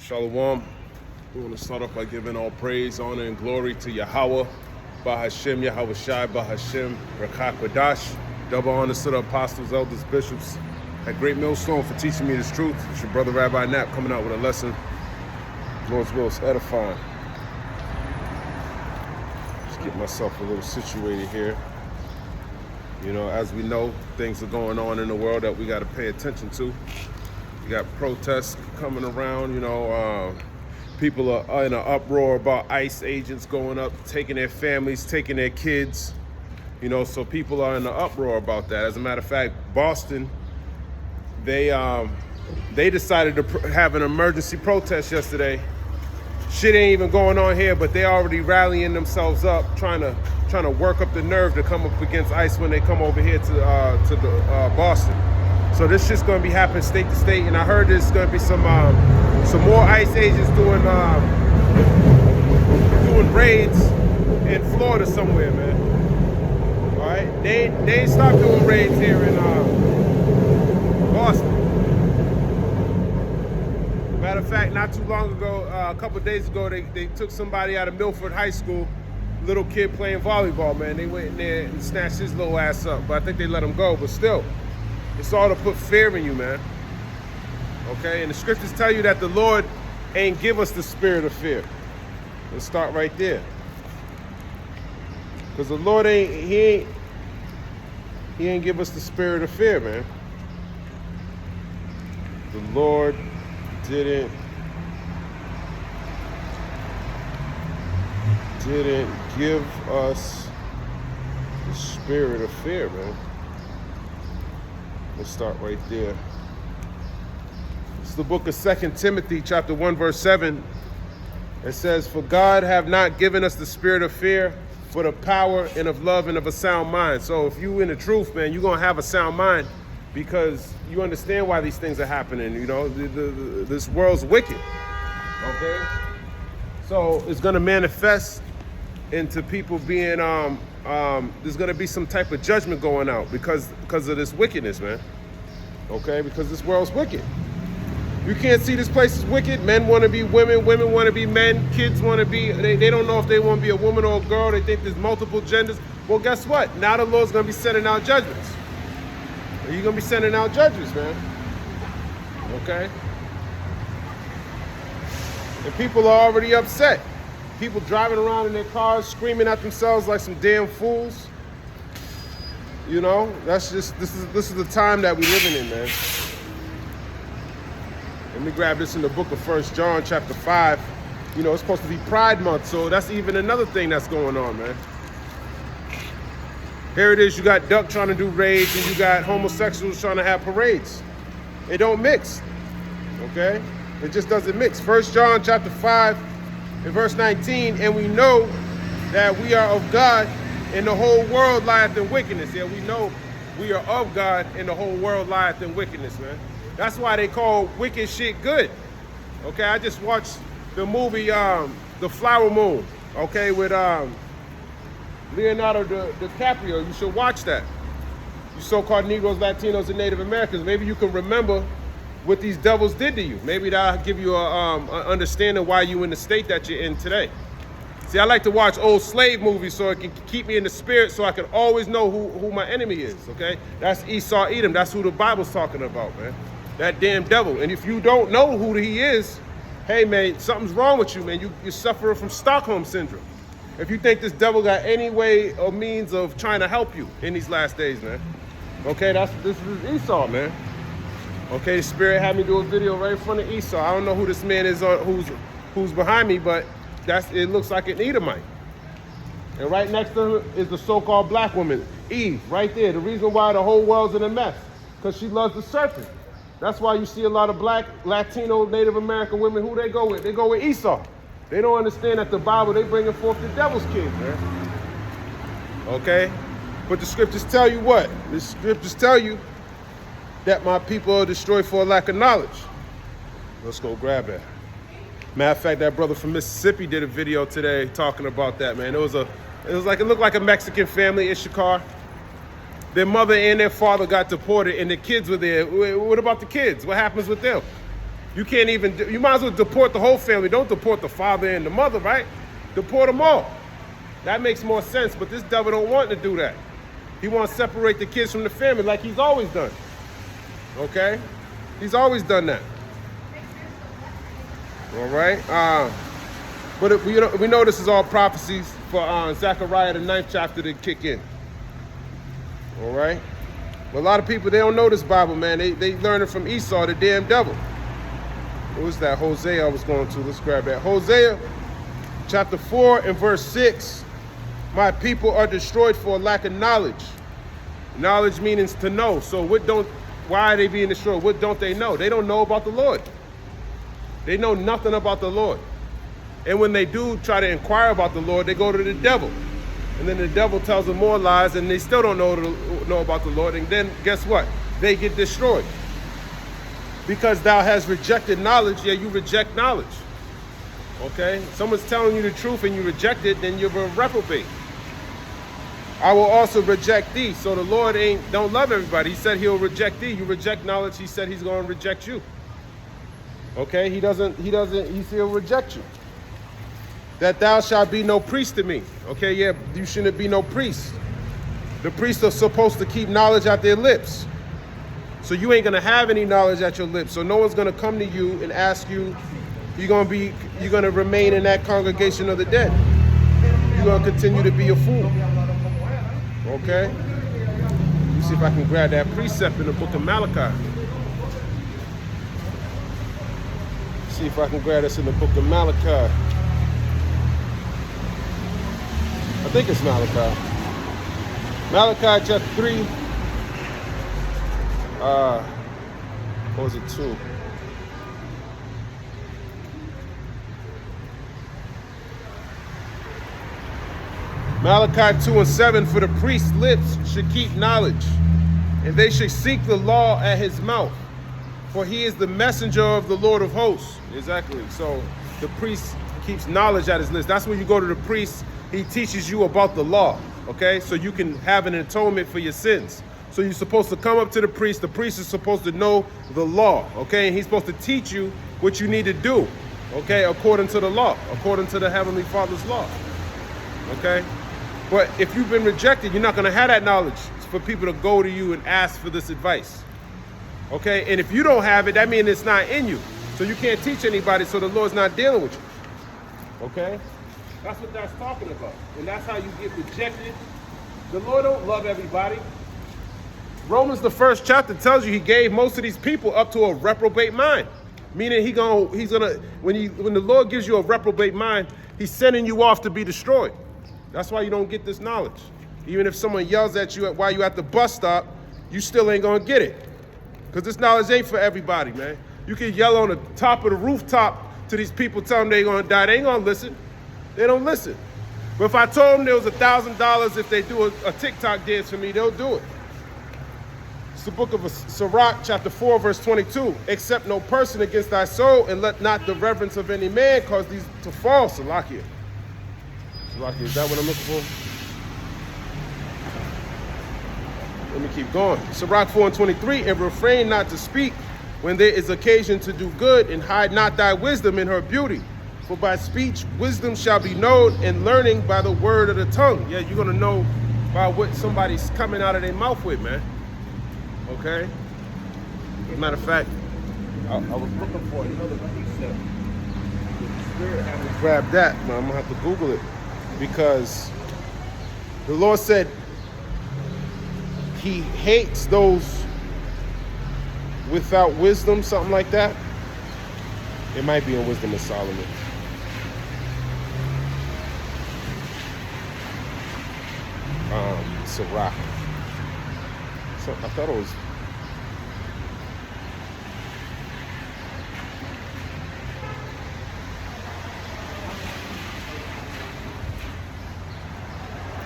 Shalom. We want to start off by giving all praise, honor, and glory to Yahweh, Bahashem, Yahweh Shai, Bahashem, Rakah Kodash. Double honors to the apostles, elders, bishops at Great Millstone for teaching me this truth. It's your brother Rabbi Knapp coming out with a lesson. Lord's will is edifying. Just get myself a little situated here. You know, as we know, things are going on in the world that we got to pay attention to. You got protests coming around, you know, people are in an uproar about ICE agents going up, taking their families, taking their kids, you know, so people are in an uproar about that. As a matter of fact, Boston, they decided to have an emergency protest yesterday. Shit ain't even going on here, but they already rallying themselves up, trying to work up the nerve to come up against ICE when they come over here to Boston. So this shit's gonna be happening state to state, and I heard there's gonna be some more ICE agents doing raids in Florida somewhere, man. All right, they ain't stopped doing raids here in Boston. Matter of fact, not too long ago, a couple days ago, they took somebody out of Milford High School, little kid playing volleyball, man. They went in there and snatched his little ass up, but I think they let him go, but still. It's all to put fear in you, man. Okay? And the scriptures tell you that the Lord ain't give us the spirit of fear. Let's start right there. Because the Lord He ain't give us the spirit of fear, man. The Lord didn't give us the spirit of fear, man. Let's start right there. It's the book of 2 Timothy, chapter 1, verse 7. It says, "For God have not given us the spirit of fear, but of power and of love and of a sound mind." So if you in the truth, man, you're going to have a sound mind because you understand why these things are happening. You know, this world's wicked. Okay? So it's going to manifest into people being there's going to be some type of judgment going out because of this wickedness, man. Okay? Because this world's wicked. You can't see this place is wicked. Men want to be women. Women want to be men. Kids want to be... They don't know if they want to be a woman or a girl. They think there's multiple genders. Well, guess what? Now the Lord's going to be sending out judgments. You're going to be sending out judges, man. Okay? And people are already upset. People driving around in their cars, screaming at themselves like some damn fools. You know, that's just, this is the time that we're living in, man. Let me grab this in the book of 1 John, chapter 5. You know, it's supposed to be Pride Month, so that's even another thing that's going on, man. Here it is, you got Duck trying to do raids, and you got homosexuals trying to have parades. It don't mix, okay? It just doesn't mix. 1 John, chapter 5, in verse 19, "And we know that we are of God, and the whole world lieth in wickedness." Yeah, we know we are of God, and the whole world lieth in wickedness, man. That's why they call wicked shit good. Okay, I just watched the movie The Flower Moon, okay, with Leonardo DiCaprio. You should watch that. You so-called Negroes, Latinos, and Native Americans. Maybe you can remember what these devils did to you. Maybe that'll give you an understanding why you in the state that you're in today. See, I like to watch old slave movies so it can keep me in the spirit so I can always know who my enemy is, okay? That's Esau, Edom. That's who the Bible's talking about, man. That damn devil. And if you don't know who he is, hey, man, something's wrong with you, man. You're suffering from Stockholm Syndrome. If you think this devil got any way or means of trying to help you in these last days, man. Okay, this is Esau, man. Okay, the Spirit had me do a video right in front of Esau. I don't know who this man is who's behind me, but it looks like an Edomite. And right next to him is the so-called black woman, Eve, right there. The reason why the whole world's in a mess, because she loves the serpent. That's why you see a lot of black, Latino, Native American women, who they go with? They go with Esau. They don't understand that the Bible, they bringing forth the devil's kid, man. Okay? But the scriptures tell you what? The scriptures tell you that my people are destroyed for a lack of knowledge. Let's go grab that. Matter of fact, that brother from Mississippi did a video today talking about that, man. It looked like a Mexican family, Issachar. Their mother and their father got deported and the kids were there. What about the kids? What happens with them? You can't even, you might as well deport the whole family. Don't deport the father and the mother, right? Deport them all. That makes more sense, but this devil don't want to do that. He wants to separate the kids from the family like he's always done. Okay? He's always done that. All right? But we know this is all prophecies for Zechariah, the 9th chapter, to kick in. All right? But a lot of people, they don't know this Bible, man. They learn it from Esau, the damn devil. What was that? Hosea I was going to. Let's grab that. Hosea, chapter 4 and verse 6. My people are destroyed for a lack of knowledge. Knowledge means to know. So why are they being destroyed? What don't they know? They don't know about the Lord. They know nothing about the Lord. And when they do try to inquire about the Lord, they go to the devil. And then the devil tells them more lies, and they still don't know about the Lord. And then guess what? They get destroyed. Because thou hast rejected knowledge, yeah, you reject knowledge. Okay? Someone's telling you the truth and you reject it, then you're a reprobate. I will also reject thee. So the Lord don't love everybody. He said he'll reject thee. You reject knowledge, he said he's going to reject you. Okay? He'll reject you. That thou shalt be no priest to me. Okay, yeah, you shouldn't be no priest. The priests are supposed to keep knowledge at their lips. So you ain't gonna have any knowledge at your lips. So no one's gonna come to you and ask you, you're gonna remain in that congregation of the dead. You're gonna continue to be a fool. Okay? Let me see if I can grab that precept in the book of Malachi. See if I can grab this in the book of Malachi. I think it's Malachi. Malachi chapter 3. What was it, 2? Malachi 2 and 7. For the priest's lips should keep knowledge, and they should seek the law at his mouth. For he is the messenger of the Lord of hosts. Exactly. So the priest keeps knowledge at his lips. That's when you go to the priest. He teaches you about the law, okay? So you can have an atonement for your sins. So you're supposed to come up to the priest. The priest is supposed to know the law, okay? And he's supposed to teach you what you need to do, okay? According to the law, according to the Heavenly Father's law, okay? But if you've been rejected, you're not going to have that knowledge for people to go to you and ask for this advice, okay? And if you don't have it, that means it's not in you. So you can't teach anybody, so the Lord's not dealing with you, okay? That's what that's talking about. And that's how you get rejected. The Lord don't love everybody. Romans, the 1st chapter, tells you he gave most of these people up to a reprobate mind. Meaning he's gonna when the Lord gives you a reprobate mind, he's sending you off to be destroyed. That's why you don't get this knowledge. Even if someone yells at you while you're at the bus stop, you still ain't gonna get it. Because this knowledge ain't for everybody, man. You can yell on the top of the rooftop to these people, tell them they're gonna die. They ain't gonna listen. They don't listen. But if I told them there was $1,000 if they do a TikTok dance for me, they'll do it. It's the book of Sirach, chapter 4, verse 22. Accept no person against thy soul, and let not the reverence of any man cause these to fall. Salakia. Salakia, is that what I'm looking for? Let me keep going. Sirach 4 and 23. And refrain not to speak when there is occasion to do good, and hide not thy wisdom in her beauty. For by speech, wisdom shall be known, and learning by the word of the tongue. Yeah, you're going to know by what somebody's coming out of their mouth with, man. Okay? As a matter of fact, I was looking for another precept. The Spirit had me grab that, but I'm going to have to Google it. Because the Lord said he hates those without wisdom, something like that. It might be in Wisdom of Solomon. Sirach. So I thought it was.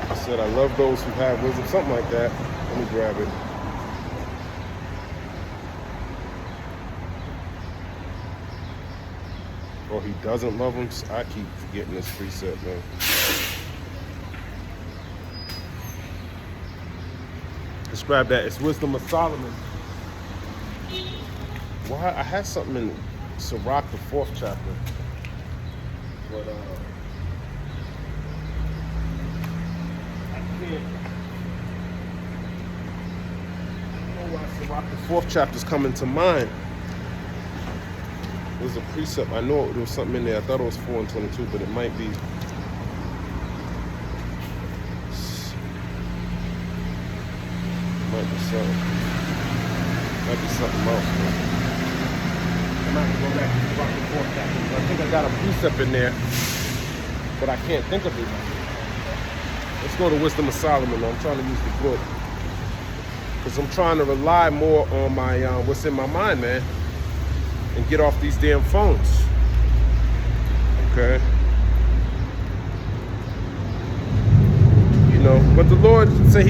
I said I love those who have wisdom, something like that. Let me grab it. Or he doesn't love them. I keep forgetting this precept, man. Describe that. It's Wisdom of Solomon. Why? I had something in Sirach, the 4th chapter. But I can't. I don't know why Sirach, the 4th chapter is coming to mind. There's a precept. I know there was something in there. I thought it was 4 and 22, but it might be. Might be something. Might be something else, man. I'm not gonna go back to Sirach, the 4th chapter. I think I got a precept in there, but I can't think of it. Let's go to Wisdom of Solomon. I'm trying to use the book because I'm trying to rely more on my what's in my mind, man, and get off these damn phones. Okay. You know, but the Lord said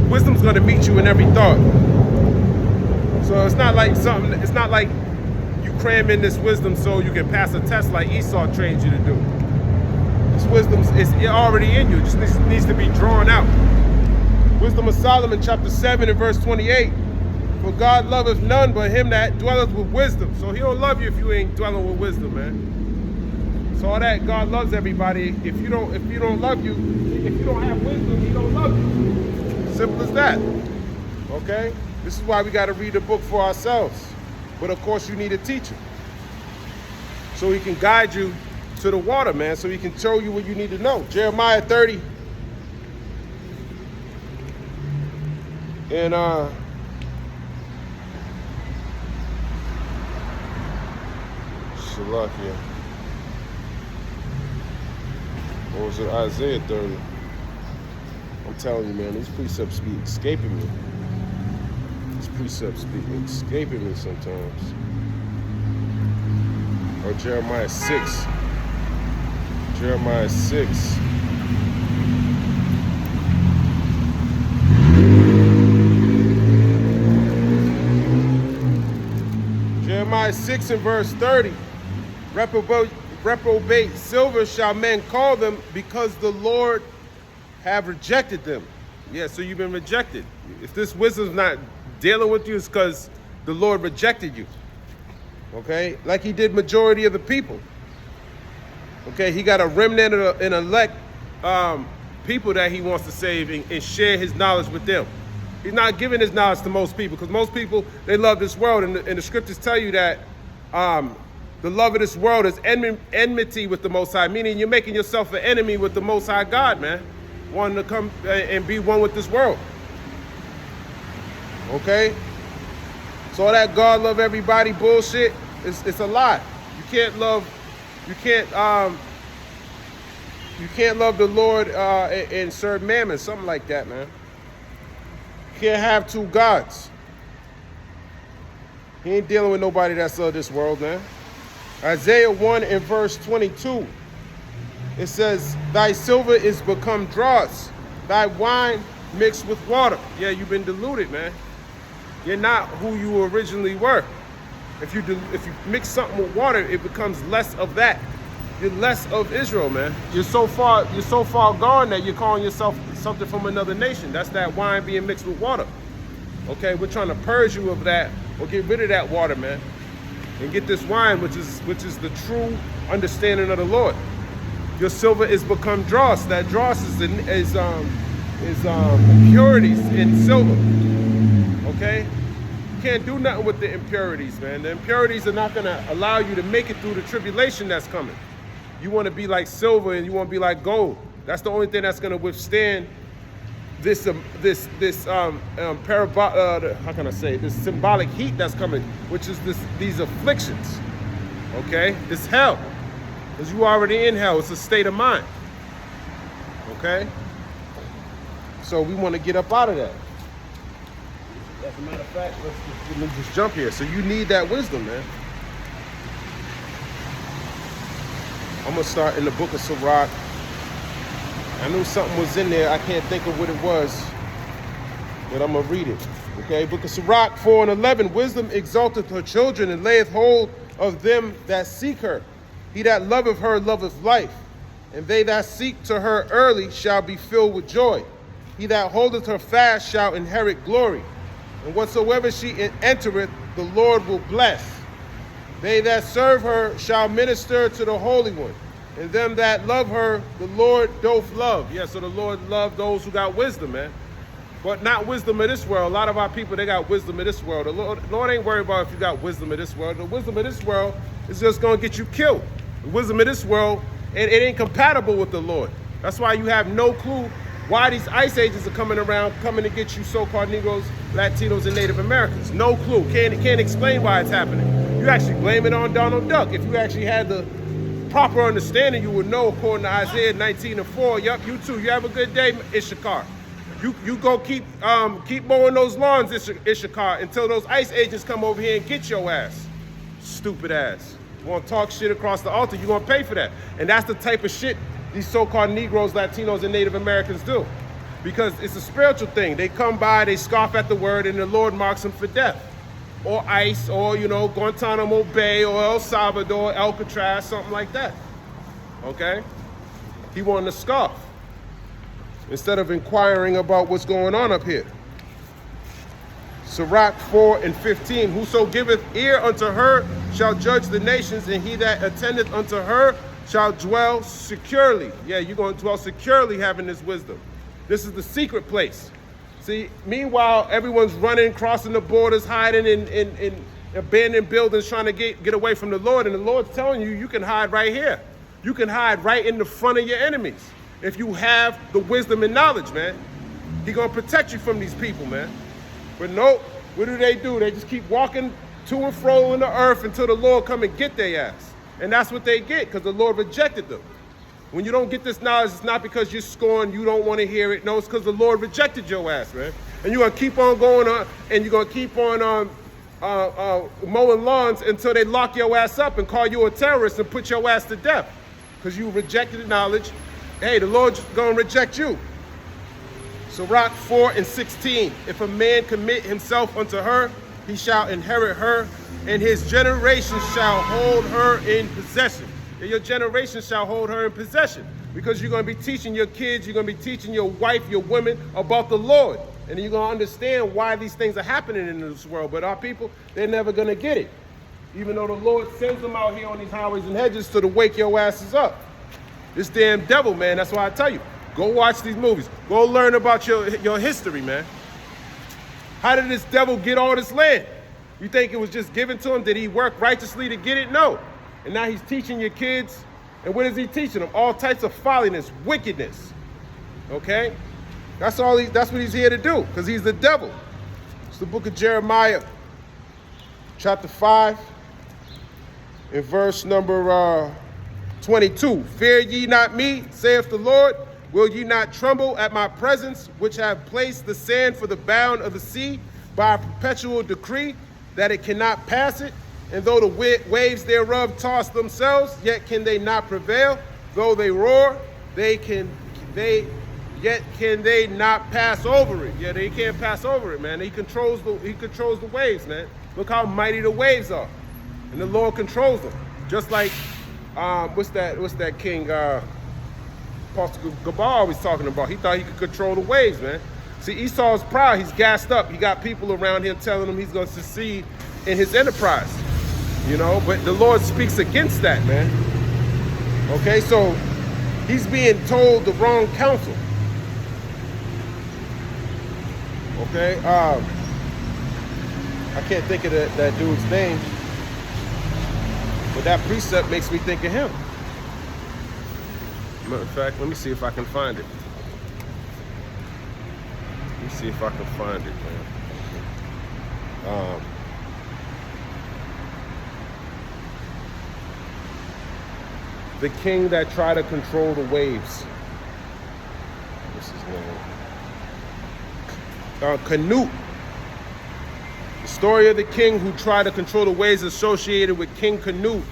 wisdom's going to meet you in every thought. So it's not like it's not like you cram in this wisdom so you can pass a test like Esau trained you to do. This wisdom is already in you. It just needs to be drawn out. Wisdom of Solomon, chapter 7 and verse 28. For God loveth none but him that dwelleth with wisdom. So he don't love you if you ain't dwelling with wisdom, man. So all that, God loves everybody. If you don't love you, if you don't have wisdom, he don't love you. Simple as that. Okay? This is why we got to read the book for ourselves. But of course you need a teacher. So he can guide you to the water, man. So he can show you what you need to know. Jeremiah 30. And Shalakia. Or was it Isaiah 30? I'm telling you, man, these precepts be escaping me. These precepts be escaping me sometimes. Or Jeremiah 6. Jeremiah 6. Jeremiah 6 and verse 30. Reprobate silver shall men call them, because the Lord have rejected them. Yeah, so you've been rejected. If this wisdom's not dealing with you, it's because the Lord rejected you. Okay? Like he did majority of the people. Okay, he got a remnant and elect people that he wants to save and share his knowledge with them. He's not giving his knowledge to most people, because most people, they love this world, and the scriptures tell you that the love of this world is enmity with the Most High, meaning you're making yourself an enemy with the Most High God, man, wanting to come and be one with this world. Okay? So all that God love everybody bullshit, it's a lie. You can't love the Lord and serve mammon, something like that, man. You can't have two gods. He ain't dealing with nobody that's of this world, man. Isaiah 1 and verse 22. It says, thy silver is become dross, thy wine mixed with water. Yeah, you've been diluted, man. You're not who you originally were. If you mix something with water, it becomes less of that. You're less of Israel, man. You're so far gone that you're calling yourself something from another nation. That's that wine being mixed with water. Okay, we're trying to purge you of that, or get rid of that water, man, and get this wine, which is the true understanding of the Lord. Your silver is become dross. That dross is impurities in silver. Okay, you can't do nothing with the impurities, man. The impurities are not gonna allow you to make it through the tribulation that's coming. You want to be like silver, and you want to be like gold. That's the only thing that's gonna withstand this symbolic heat that's coming, which is these afflictions. Okay, this hell, because you already in hell. It's a state of mind. Okay, so we want to get up out of that. As a matter of fact, let me just jump here. So you need that wisdom, man. I'm gonna start in the book of Sirach. I knew something was in there. I can't think of what it was, but I'm going to read it. Okay, book of Sirach 4 and 11. Wisdom exalteth her children, and layeth hold of them that seek her. He that loveth her loveth life, and they that seek to her early shall be filled with joy. He that holdeth her fast shall inherit glory, and whatsoever she entereth, the Lord will bless. They that serve her shall minister to the Holy One, and them that love her, the Lord doth love. Yeah, so the Lord loved those who got wisdom, man. But not wisdom of this world. A lot of our people, they got wisdom of this world. The Lord ain't worried about if you got wisdom of this world. The wisdom of this world is just going to get you killed. The wisdom of this world, it ain't compatible with the Lord. That's why you have no clue why these ICE agents are coming around, coming to get you so-called Negroes, Latinos, and Native Americans. No clue. Can't explain why it's happening. You actually blame it on Donald Duck. If you actually had the proper understanding, you would know, according to Isaiah 19:4, yup, you too. You have a good day, Issachar. You go keep mowing those lawns, Issachar, until those ICE agents come over here and get your ass. Stupid ass. You want to talk shit across the altar, you're going to pay for that. And that's the type of shit these so-called Negroes, Latinos, and Native Americans do. Because it's a spiritual thing. They come by, they scoff at the word, and the Lord marks them for death. Or ICE, or, Guantanamo Bay, or El Salvador, Alcatraz, something like that. Okay? He wanted to scoff, instead of inquiring about what's going on up here. Sirach 4:15, whoso giveth ear unto her shall judge the nations, and he that attendeth unto her shall dwell securely. Yeah, you're going to dwell securely having this wisdom. This is the secret place. See, meanwhile, everyone's running, crossing the borders, hiding in abandoned buildings, trying to get away from the Lord. And the Lord's telling you, you can hide right here. You can hide right in the front of your enemies. If you have the wisdom and knowledge, man. He's going to protect you from these people, man. But nope, what do? They just keep walking to and fro in the earth until the Lord come and get their ass. And that's what they get, because the Lord rejected them. When you don't get this knowledge, it's not because you're scorned, you don't want to hear it. No, it's because the Lord rejected your ass, man. And you're going to keep on going on, and you're going to keep on mowing lawns until they lock your ass up and call you a terrorist and put your ass to death. Because you rejected the knowledge. Hey, the Lord's going to reject you. Sirach 4:16, if a man commit himself unto her, he shall inherit her, and his generation shall hold her in possession. And your generation shall hold her in possession, because you're going to be teaching your kids, you're going to be teaching your wife, your women about the Lord. And you're going to understand why these things are happening in this world. But our people, they're never going to get it. Even though the Lord sends them out here on these highways and hedges to wake your asses up. This damn devil, man, that's why I tell you, go watch these movies. Go learn about your history, man. How did this devil get all this land? You think it was just given to him? Did he work righteously to get it? No. And now he's teaching your kids. And what is he teaching them? All types of folliness, wickedness. Okay? That's what he's here to do, because he's the devil. It's the book of Jeremiah, chapter 5, in verse number 22. Fear ye not me, saith the Lord. Will ye not tremble at my presence, which have placed the sand for the bound of the sea by a perpetual decree, that it cannot pass it? And though the waves thereof toss themselves, yet can they not prevail. Though they roar, yet can they not pass over it. Yeah, they can't pass over it, man. He controls the waves, man. Look how mighty the waves are. And the Lord controls them. Just like what's that king Apostle Gabar was talking about. He thought he could control the waves, man. See, Esau's proud. He's gassed up. He got people around him telling him he's going to succeed in his enterprise. But the Lord speaks against that, man. Okay, so he's being told the wrong counsel. Okay, I can't think of that dude's name, but that precept makes me think of him. Matter of fact, let me see if I can find it. Let me see if I can find it, man. The king that tried to control the waves. What's his name? Canute. The story of the king who tried to control the waves associated with King Canute,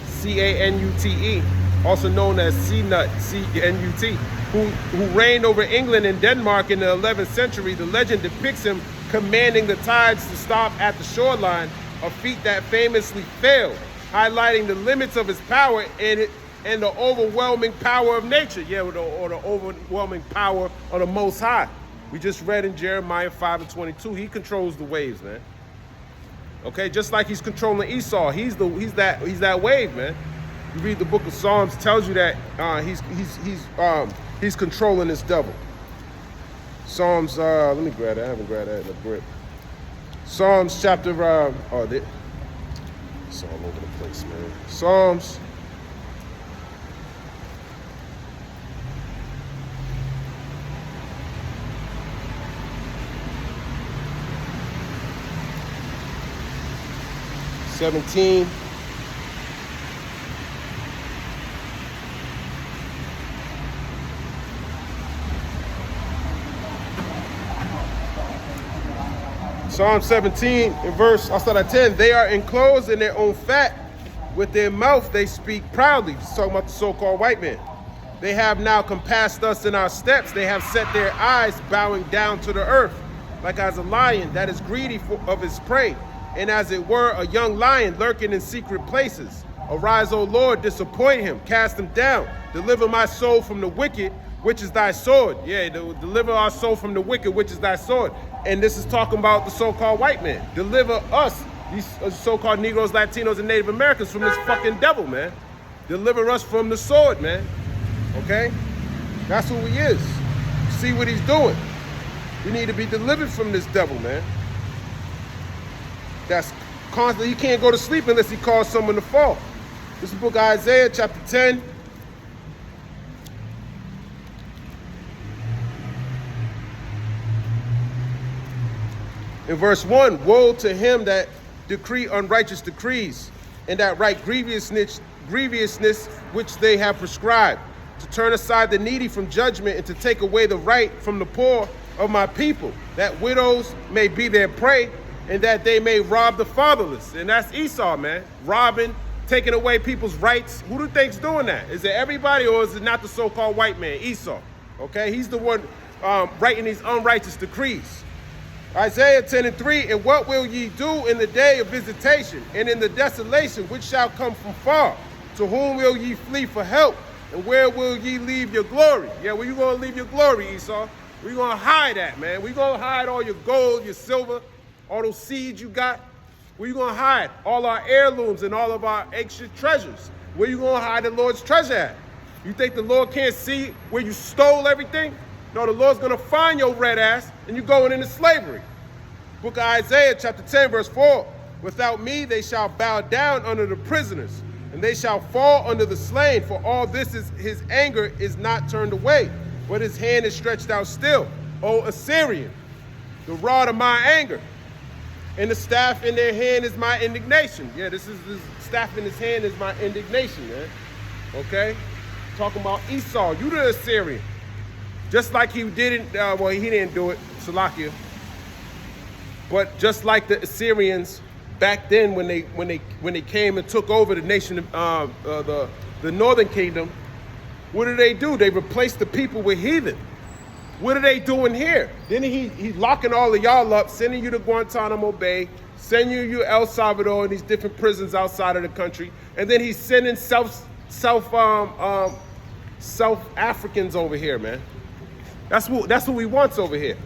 C-A-N-U-T-E, also known as C-Nut, C-N-U-T, who reigned over England and Denmark in the 11th century. The legend depicts him commanding the tides to stop at the shoreline, a feat that famously failed, highlighting the limits of his power and the overwhelming power of nature. Yeah, or the overwhelming power of the Most High. We just read in Jeremiah 5:22, he controls the waves, man. Okay, just like he's controlling Esau, he's that wave, man. You read the book of Psalms, tells you that he's controlling this devil. Psalms, let me grab that. I haven't grabbed that in a grip. Psalms chapter, it's all over the place, man. Psalms. (17). Psalm 17, in verse, I'll start at 10. They are enclosed in their own fat. With their mouth they speak proudly. It's talking about the so-called white man. They have now compassed us in our steps. They have set their eyes bowing down to the earth, like as a lion that is greedy of his prey, and as it were a young lion lurking in secret places. Arise, O Lord, disappoint him, cast him down. Deliver my soul from the wicked, which is thy sword. Yeah, deliver our soul from the wicked, which is thy sword. And this is talking about the so-called white man. Deliver us, these so-called Negroes, Latinos, and Native Americans from this fucking devil, man. Deliver us from the sword, man. Okay? That's who he is. See what he's doing. We need to be delivered from this devil, man. That's constantly, you can't go to sleep unless he calls someone to fall. This is the book of Isaiah, chapter 10. In verse 1, woe to him that decree unrighteous decrees, and that write grievousness which they have prescribed, to turn aside the needy from judgment, and to take away the right from the poor of my people, that widows may be their prey, and that they may rob the fatherless. And that's Esau, man. Robbing, taking away people's rights. Who do you think's doing that? Is it everybody, or is it not the so-called white man, Esau? Okay, he's the one writing these unrighteous decrees. Isaiah 10:3, and what will ye do in the day of visitation, and in the desolation which shall come from far? To whom will ye flee for help? And where will ye leave your glory? Yeah, where you gonna leave your glory, Esau? Where you gonna hide at, man? Where you gonna hide all your gold, your silver, all those seeds you got? Where you gonna hide all our heirlooms and all of our ancient treasures? Where you gonna hide the Lord's treasure at? You think the Lord can't see where you stole everything? No, the Lord's gonna find your red ass and you going into slavery. Book of Isaiah chapter 10 verse 4. Without me they shall bow down under the prisoners, and they shall fall under the slain. For all this is his anger is not turned away, but his hand is stretched out still. O Assyrian, the rod of my anger, and the staff in their hand is my indignation. Yeah, this staff in his hand is my indignation, man. Okay? Talking about Esau, you the Assyrian. Just like he didn't, well, he didn't do it, Salakia. But just like the Assyrians back then, when they came and took over the nation, the northern kingdom, what do? They replaced the people with heathen. What are they doing here? Then he's locking all of y'all up, sending you to Guantanamo Bay, sending you to El Salvador and these different prisons outside of the country, and then he's sending South Africans over here, man. That's who he wants over here.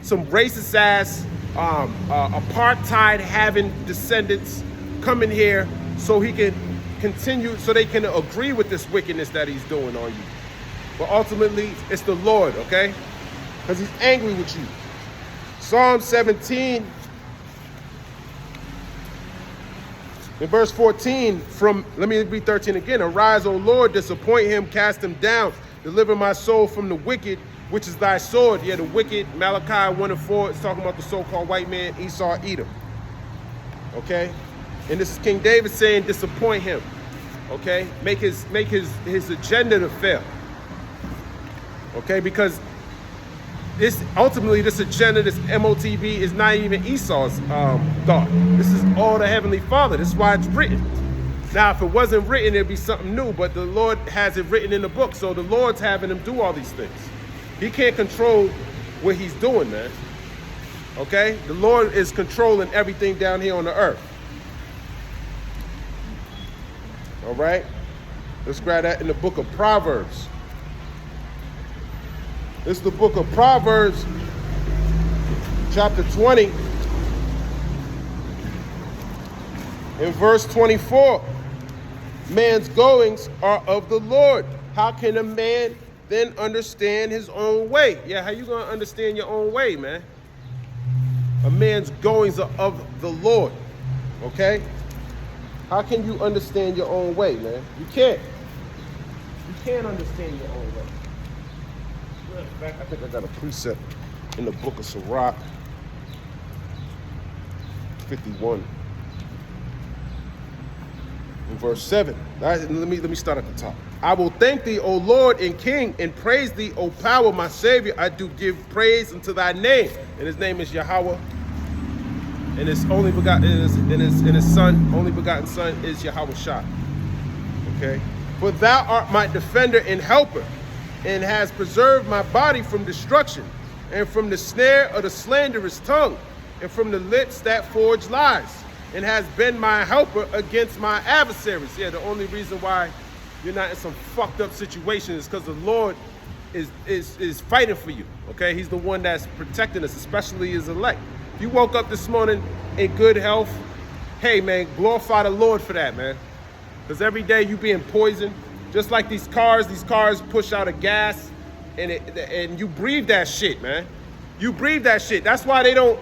Some racist ass, apartheid having descendants coming here so he can continue, so they can agree with this wickedness that he's doing on you. But ultimately, it's the Lord, okay? Because he's angry with you. Psalm 17, in verse 14, let me read 13 again. Arise, O Lord, disappoint him, cast him down. Deliver my soul from the wicked, which is thy sword. Yeah, the wicked, Malachi 1:4, it's talking about the so-called white man, Esau, Edom. Okay? And this is King David saying, disappoint him. Okay? Make his agenda to fail. Okay? Because this agenda, this MOTB, is not even Esau's thought. This is all the Heavenly Father. This is why it's written. Now, if it wasn't written, it'd be something new, but the Lord has it written in the book, so the Lord's having him do all these things. He can't control what he's doing, man. Okay? The Lord is controlling everything down here on the earth. All right? Let's grab that in the book of Proverbs. This is the book of Proverbs, chapter 20. In verse 24, man's goings are of the Lord. How can a man then understand his own way? Yeah, how you gonna understand your own way, man? A man's goings are of the Lord, okay? How can you understand your own way, man? You can't. You can't understand your own way. In fact, I think I got a precept in the book of Sirach, 51, in verse 7. Let me start at the top. I will thank thee, O Lord and King, and praise thee, O power, my Savior. I do give praise unto thy name. And his name is Yahweh. And his only begotten, and his son, only begotten son is Yahweh Shah. Okay? For thou art my defender and helper, and has preserved my body from destruction, and from the snare of the slanderous tongue, and from the lips that forge lies, and has been my helper against my adversaries. Yeah, the only reason why you're not in some fucked up situation is because the Lord is fighting for you, okay? He's the one that's protecting us, especially his elect. If you woke up this morning in good health, hey, man, glorify the Lord for that, man. Because every day you being poisoned, just like these cars push out a gas, and you breathe that shit, man. You breathe that shit. That's why they don't,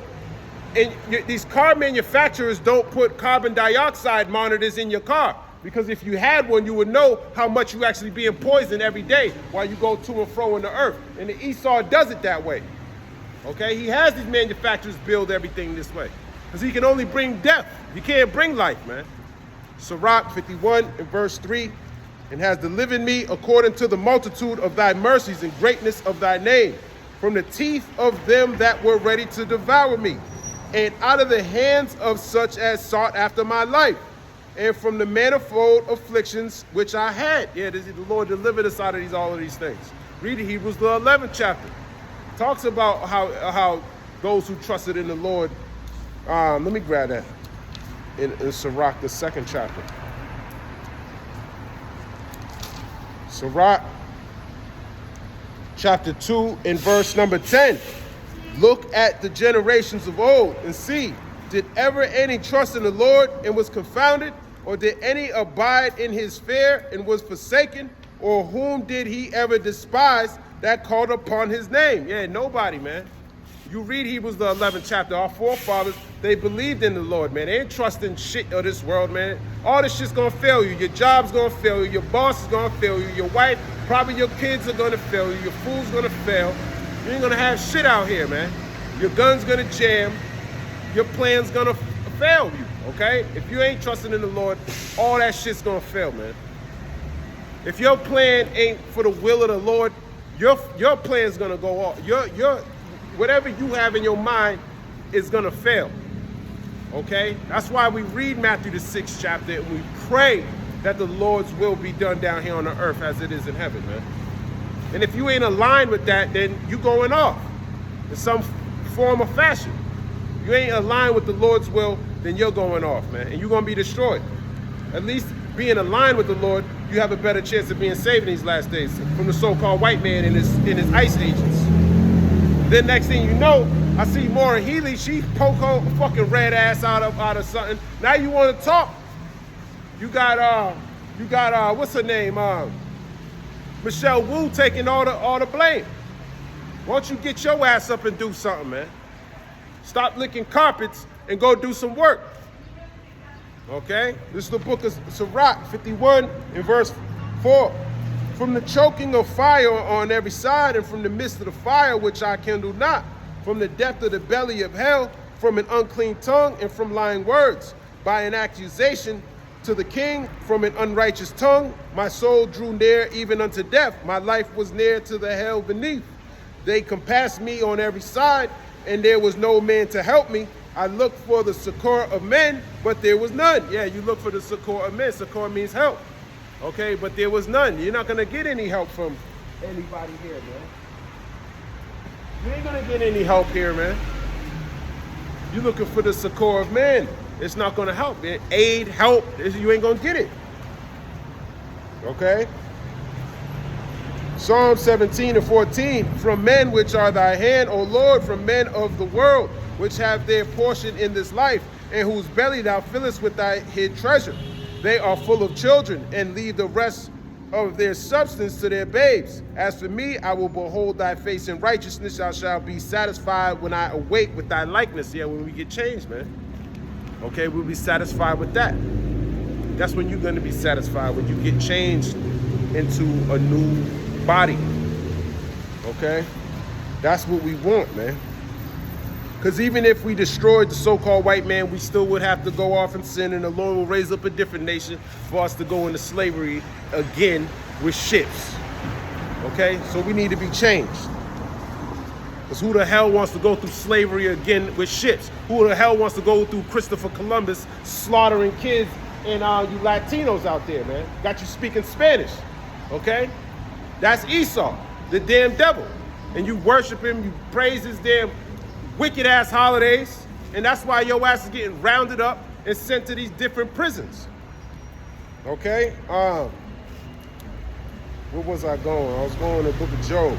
and these car manufacturers don't put carbon dioxide monitors in your car. Because if you had one, you would know how much you actually being poisoned every day while you go to and fro in the earth. And the Esau does it that way. Okay? He has these manufacturers build everything this way. Because he can only bring death. He can't bring life, man. Sirach 51 in verse 3, and has delivered me according to the multitude of thy mercies and greatness of thy name, from the teeth of them that were ready to devour me, and out of the hands of such as sought after my life, and from the manifold afflictions which I had. Yeah, the Lord delivered us out of all of these things. Read Hebrews, the 11th chapter. Talks about how those who trusted in the Lord, let me grab that, in Sirach, the 2nd chapter. Sirach, chapter 2, in verse number 10. Look at the generations of old and see, did ever any trust in the Lord and was confounded? Or did any abide in his fear and was forsaken? Or whom did he ever despise that called upon his name? Yeah, nobody, man. You read Hebrews, the 11th chapter. Our forefathers, they believed in the Lord, man. They ain't trusting shit of this world, man. All this shit's gonna fail you. Your job's gonna fail you. Your boss is gonna fail you. Your wife, probably your kids are gonna fail you. Your food's gonna fail. You ain't gonna have shit out here, man. Your gun's gonna jam. Your plan's gonna fail you, okay? If you ain't trusting in the Lord, all that shit's gonna fail, man. If your plan ain't for the will of the Lord, your plan's gonna go off. Whatever you have in your mind is gonna fail, okay? That's why we read Matthew the 6th chapter and we pray that the Lord's will be done down here on the earth as it is in heaven, man. And if you ain't aligned with that, then you going off in some form or fashion. You ain't aligned with the Lord's will, then you're going off, man, and you're gonna be destroyed. At least being aligned with the Lord, you have a better chance of being saved in these last days from the so-called white man and his ICE agents. Then next thing you know, I see Maura Healey, she poke her fucking red ass out of something. Now you want to talk? You got what's her name? Michelle Wu taking all the blame. Why don't you get your ass up and do something, man? Stop licking carpets and go do some work. Okay? This is the book of Sirach 51 in verse 4. From the choking of fire on every side, and from the midst of the fire which I kindle not, from the depth of the belly of hell, from an unclean tongue, and from lying words, by an accusation to the king, from an unrighteous tongue, my soul drew near even unto death. My life was near to the hell beneath. They compassed me on every side, and there was no man to help me. I looked for the succor of men, but there was none. Yeah, you look for the succor of men. Succor means help. Okay, but there was none. You're not going to get any help from anybody here, man. You ain't going to get any help here, man. You're looking for the succor of men. It's not going to help. Aid, help, you ain't going to get it. Okay? Psalm 17 and 14, from men which are thy hand, O Lord, from men of the world, which have their portion in this life. and whose belly thou fillest with thy hid treasure. They are full of children, and leave the rest of their substance to their babes. As for me, I will behold thy face in righteousness. I shall be satisfied when I awake with thy likeness. Yeah, when we get changed, man. Okay, we'll be satisfied with that. That's when you're going to be satisfied, when you get changed into a new body. Okay? That's what we want, man. Because even if we destroyed the so-called white man, we still would have to go off and sin, and the Lord will raise up a different nation for us to go into slavery again with ships. Okay? So we need to be changed. Because who the hell wants to go through slavery again with ships? Who the hell wants to go through Christopher Columbus slaughtering kids and you Latinos out there, man? Got you speaking Spanish. Okay? That's Esau, the damn devil. And you worship him, you praise his damn wicked ass holidays, and that's why your ass is getting rounded up and sent to these different prisons. Okay? Where was I going? I was going to the book of Job.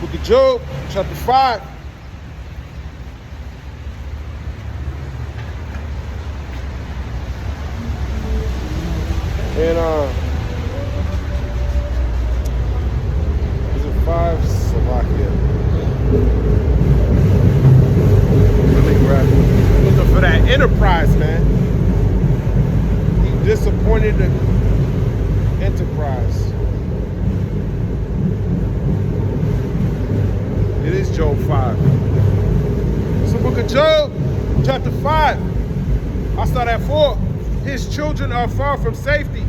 Book of Job, chapter 5. And 5 Slovakia. Let me grab it. Looking for that Enterprise, man. He disappointed the Enterprise. It is Job 5. It's the book of Job, chapter 5. I'll start at 4. His children are far from safety,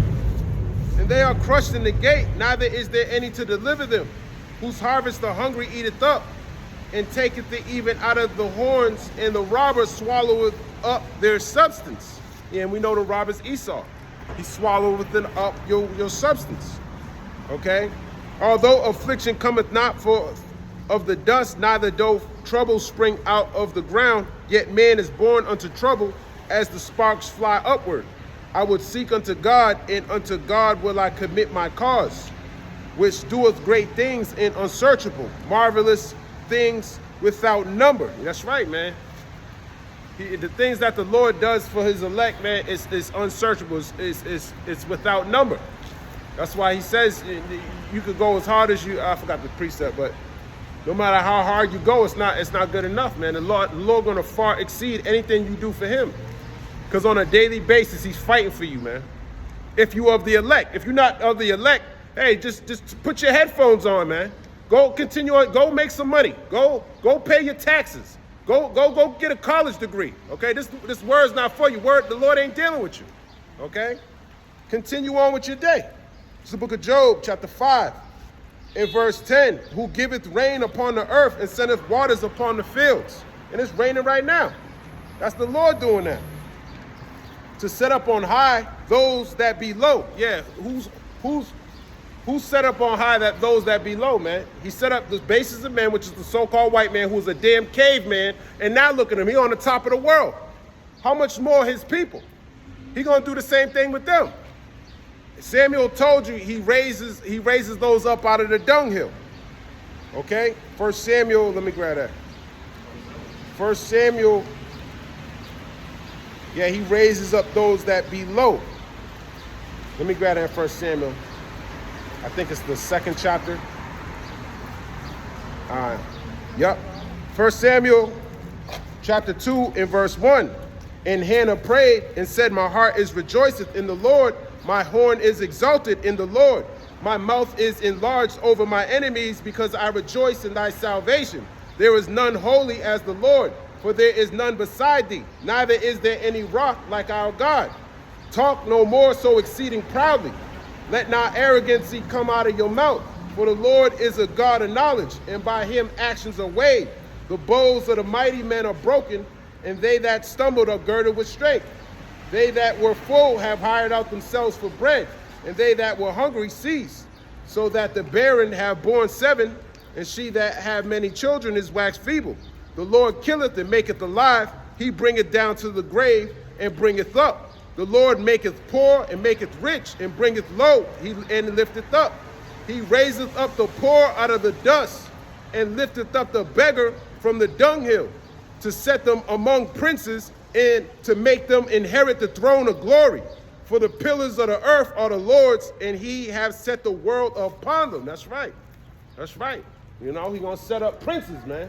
and they are crushed in the gate, neither is there any to deliver them. Whose harvest the hungry eateth up, and taketh it even out of the horns, and the robber swalloweth up their substance. Yeah, and we know the robber's Esau. He swalloweth up your substance. Okay? Although affliction cometh not forth of the dust, neither do trouble spring out of the ground, yet man is born unto trouble, as the sparks fly upward. I would seek unto God, and unto God will I commit my cause, which doeth great things and unsearchable, marvelous things without number. That's right, man. The things that the Lord does for his elect, man, is unsearchable. It's without number. That's why he says you could go as hard as you, I forgot the precept, but no matter how hard you go, it's not good enough, man. The Lord gonna far exceed anything you do for him. Because on a daily basis, he's fighting for you, man. If you of the elect. If you're not of the elect, hey, just put your headphones on, man. Go continue on, go make some money. Go pay your taxes. Go get a college degree. Okay? This word's not for you. The Lord ain't dealing with you. Okay? Continue on with your day. It's the book of Job, chapter 5, in verse 10. Who giveth rain upon the earth and sendeth waters upon the fields. And it's raining right now. That's the Lord doing that. To set up on high those that be low. Yeah, who's set up on high those that be low, man? He set up the bases of man, which is the so-called white man, who's a damn caveman, and now look at him, he on the top of the world. How much more his people? He gonna do the same thing with them. Samuel told you he raises those up out of the dunghill. Okay? 1 Samuel, let me grab that. 1 Samuel. Yeah, he raises up those that be low. Let me grab that 1 Samuel. I think it's the 2nd chapter. Yep. 1 Samuel chapter 2 in verse 1. And Hannah prayed and said, my heart is rejoiceth in the Lord. My horn is exalted in the Lord. My mouth is enlarged over my enemies, because I rejoice in thy salvation. There is none holy as the Lord, for there is none beside thee, neither is there any rock like our God. Talk no more so exceeding proudly. Let not arrogancy come out of your mouth, for the Lord is a God of knowledge, and by him actions are weighed. The bows of the mighty men are broken, and they that stumbled are girded with strength. They that were full have hired out themselves for bread, and they that were hungry ceased. So that the barren have borne 7, and she that have many children is waxed feeble. The Lord killeth and maketh alive. He bringeth down to the grave and bringeth up. The Lord maketh poor and maketh rich, and bringeth low and lifteth up. He raiseth up the poor out of the dust, and lifteth up the beggar from the dunghill, to set them among princes, and to make them inherit the throne of glory. For the pillars of the earth are the Lord's, and he has set the world upon them. That's right. That's right. You know, he's going to set up princes, man.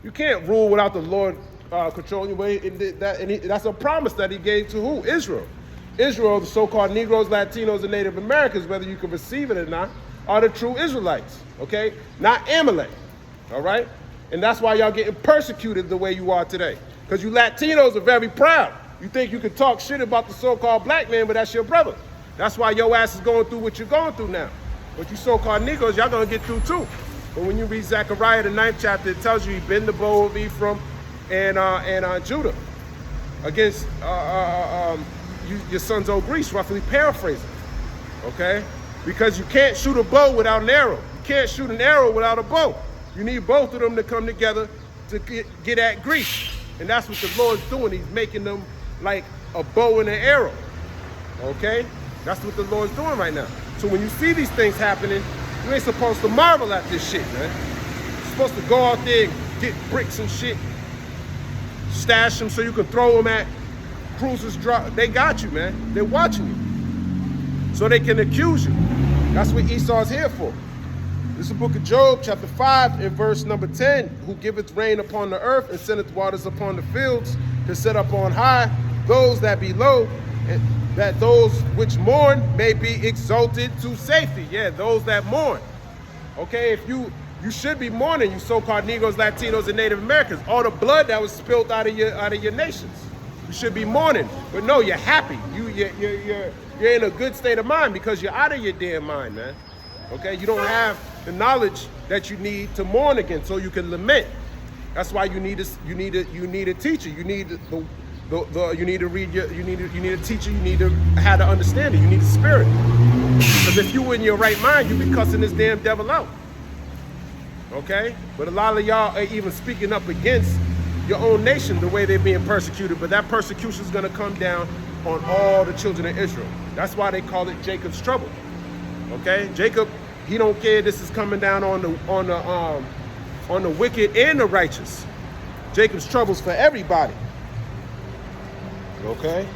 You can't rule without the Lord controlling your way. That's a promise that he gave to who? Israel. Israel, the so-called Negroes, Latinos, and Native Americans, whether you can receive it or not, are the true Israelites, okay? Not Amalek, all right? And that's why y'all getting persecuted the way you are today. Because you Latinos are very proud. You think you can talk shit about the so-called black man, but that's your brother. That's why your ass is going through what you're going through now. But you so-called Negroes, y'all gonna get through too. But when you read Zechariah, the 9th chapter, it tells you he bent the bow of Ephraim and Judah against your sons, O Greece, roughly paraphrasing, okay? Because you can't shoot a bow without an arrow. You can't shoot an arrow without a bow. You need both of them to come together to get at Greece. And that's what the Lord's doing. He's making them like a bow and an arrow, okay? That's what the Lord's doing right now. So when you see these things happening, you ain't supposed to marvel at this shit, man. You're supposed to go out there and get bricks and shit, stash them so you can throw them at cruisers. They got you, man. They're watching you, so they can accuse you. That's what Esau's here for. This is the book of Job, chapter 5, and verse number 10. Who giveth rain upon the earth and sendeth waters upon the fields, to set up on high those that be low, and that those which mourn may be exalted to safety. Yeah, those that mourn. Okay, if you should be mourning, you so-called Negroes, Latinos, and Native Americans. All the blood that was spilled out of your nations. You should be mourning, but no, you're happy. You're in a good state of mind because you're out of your damn mind, man. Okay, you don't have the knowledge that you need to mourn again, so you can lament. That's why you need a teacher. You need you need to read you need a teacher. You need to have the understanding. You need the spirit. Because if you were in your right mind, you'd be cussing this damn devil out. Okay, but a lot of y'all are even speaking up against your own nation the way they're being persecuted. But that persecution is going to come down on all the children of Israel. That's why they call it Jacob's trouble. Okay, Jacob, he don't care. This is coming down on the wicked and the righteous. Jacob's troubles for everybody. Okay,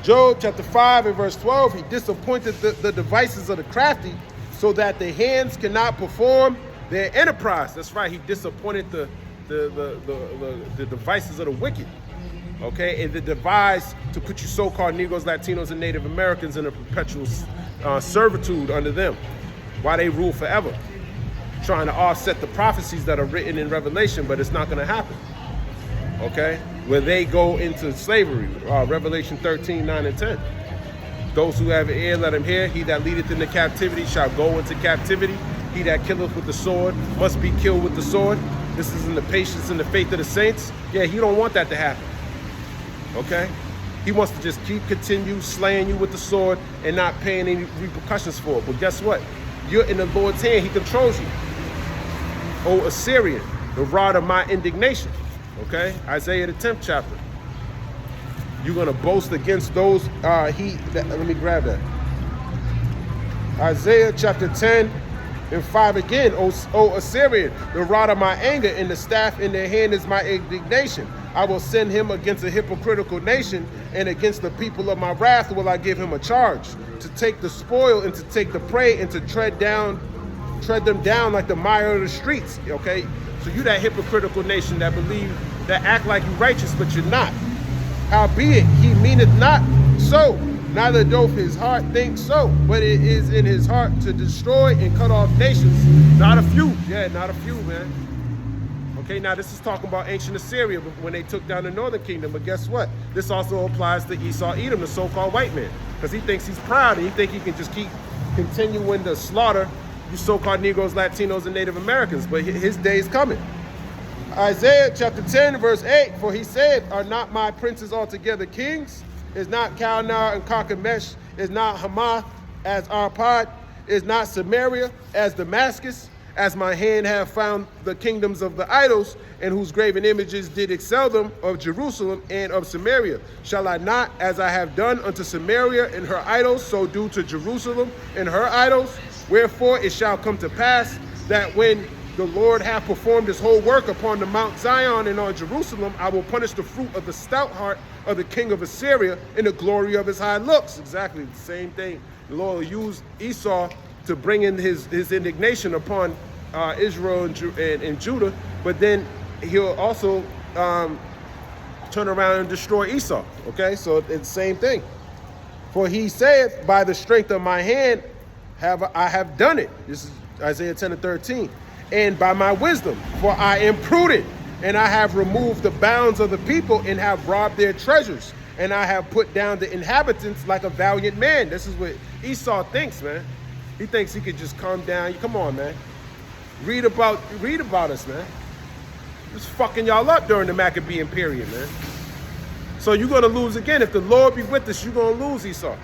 Job chapter 5 and verse 12. He disappointed the devices of the crafty, so that the hands cannot perform their enterprise. That's right. He disappointed the devices of the wicked. Okay, and the device to put you so-called Negroes, Latinos, and Native Americans in a perpetual servitude under them, while they rule forever, trying to offset the prophecies that are written in Revelation, but it's not going to happen. Okay, where they go into slavery, Revelation 13, 9, and 10. Those who have an ear, let him hear. He that leadeth into captivity shall go into captivity. He that killeth with the sword must be killed with the sword. This is in the patience and the faith of the saints. Yeah, he don't want that to happen. Okay? He wants to just continue slaying you with the sword and not paying any repercussions for it. But guess what? You're in the Lord's hand. He controls you. O Assyrian, the rod of my indignation. Okay? Isaiah the 10th chapter. You're going to boast against those. Let me grab that. Isaiah chapter 10 and 5 again. O Assyrian, the rod of my anger, and the staff in their hand is my indignation. I will send him against a hypocritical nation, and against the people of my wrath will I give him a charge, to take the spoil and to take the prey and to tread them down like the mire of the streets. Okay, so you that hypocritical nation that act like you righteous, but you're not. Howbeit he meaneth not so, neither doth his heart think so, but it is in his heart to destroy and cut off nations. Not a few, yeah, not a few, man. Okay, now this is talking about ancient Assyria when they took down the northern kingdom. But guess what? This also applies to Esau Edom, the so-called white man, because he thinks he's proud and he thinks he can just keep continuing to slaughter you so-called Negroes, Latinos, and Native Americans. But his day is coming. Isaiah chapter 10, verse 8, for he said, are not my princes altogether kings? Is not Calnar and Carchemish? Is not Hamath as Arpad? Is not Samaria as Damascus? As my hand have found the kingdoms of the idols, and whose graven images did excel them, of Jerusalem and of Samaria. Shall I not, as I have done unto Samaria and her idols, so do to Jerusalem and her idols? Wherefore it shall come to pass that when the Lord hath performed his whole work upon the Mount Zion and on Jerusalem. I will punish the fruit of the stout heart of the king of Assyria in the glory of his high looks. Exactly the same thing. The Lord will use Esau to bring in his indignation upon Israel and Judah, but then he'll also turn around and destroy Esau. Okay, so it's the same thing. For he saith, by the strength of my hand I have done it. This is Isaiah 10:13. And by my wisdom, for I am prudent, and I have removed the bounds of the people and have robbed their treasures, and I have put down the inhabitants like a valiant man. This is what Esau thinks, man. He thinks he could just come down. Come on, man. Read about us, man. Just fucking y'all up during the Maccabean period, man. So you're going to lose again. If the Lord be with us, you're going to lose, Esau.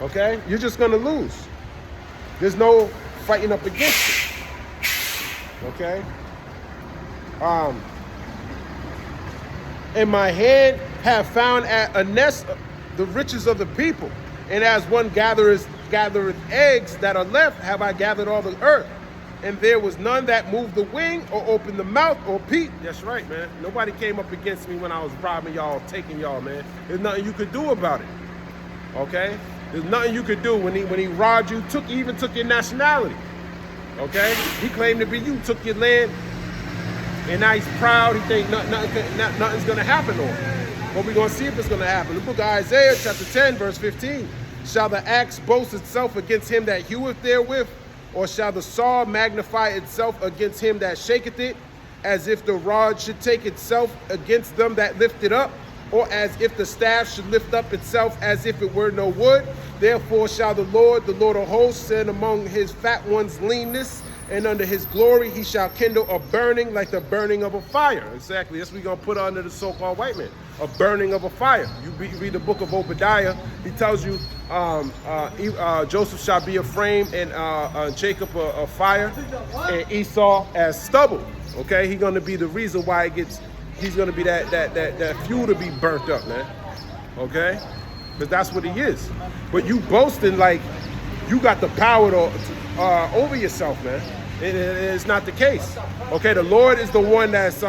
Okay? You're just going to lose. There's no fighting up against it. Okay? And my hand have found at a nest the riches of the people. And as one gathereth eggs that are left, have I gathered all the earth. And there was none that moved the wing or opened the mouth or peeped. That's right, man. Nobody came up against me when I was robbing y'all, taking y'all, man. There's nothing you could do about it. Okay? There's nothing you could do when he robbed you, even took your nationality. Okay? He claimed to be you, took your land, and now he's proud. He think nothing's going to happen to him. But we're going to see if it's going to happen. The book of Isaiah, chapter 10, verse 15. Shall the axe boast itself against him that heweth therewith? Or shall the saw magnify itself against him that shaketh it, as if the rod should take itself against them that lift it up, or as if the staff should lift up itself as if it were no wood? Therefore shall the Lord of hosts, send among his fat ones leanness, and under his glory he shall kindle a burning like the burning of a fire. Exactly, that's what we're going to put under the so-called white man, a burning of a fire. You read the book of Obadiah, he tells you Joseph shall be a flame and Jacob a fire and Esau as stubble. Okay, he's going to be the reason why he's going to be that fuel to be burnt up, man. Okay, because that's what he is. But you boasting like you got the power over yourself, man. It's not the case. Okay, the Lord is the one that's